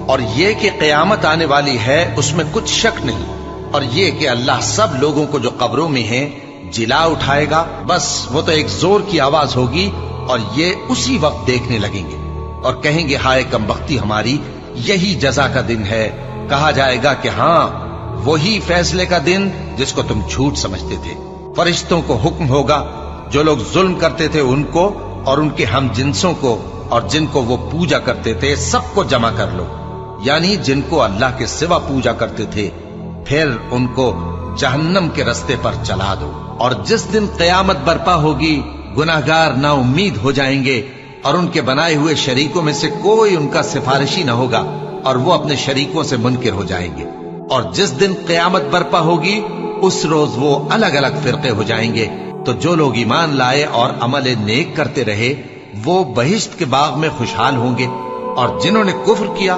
اور یہ کہ قیامت آنے والی ہے اس میں کچھ شک نہیں، اور یہ کہ اللہ سب لوگوں کو جو قبروں میں ہیں جلا اٹھائے گا، بس وہ تو ایک زور کی آواز ہوگی اور یہ اسی وقت دیکھنے لگیں گے اور کہیں گے ہائے کمبختی ہماری، یہی جزا کا دن ہے۔ کہا جائے گا کہ ہاں وہی فیصلے کا دن جس کو تم جھوٹ سمجھتے تھے۔ فرشتوں کو حکم ہوگا جو لوگ ظلم کرتے تھے ان کو اور ان کے ہم جنسوں کو اور جن کو وہ پوجا کرتے تھے سب کو جمع کر لو، یعنی جن کو اللہ کے سوا پوجا کرتے تھے، پھر ان کو جہنم کے رستے پر چلا دو۔ اور جس دن قیامت برپا ہوگی گناہگار نا امید ہو جائیں گے اور ان کے بنائے ہوئے شریکوں میں سے کوئی ان کا سفارشی نہ ہوگا اور وہ اپنے شریکوں سے منکر ہو جائیں گے۔ اور جس دن قیامت برپا ہوگی اس روز وہ الگ الگ فرقے ہو جائیں گے، تو جو لوگ ایمان لائے اور عمل نیک کرتے رہے وہ بہشت کے باغ میں خوشحال ہوں گے، اور جنہوں نے کفر کیا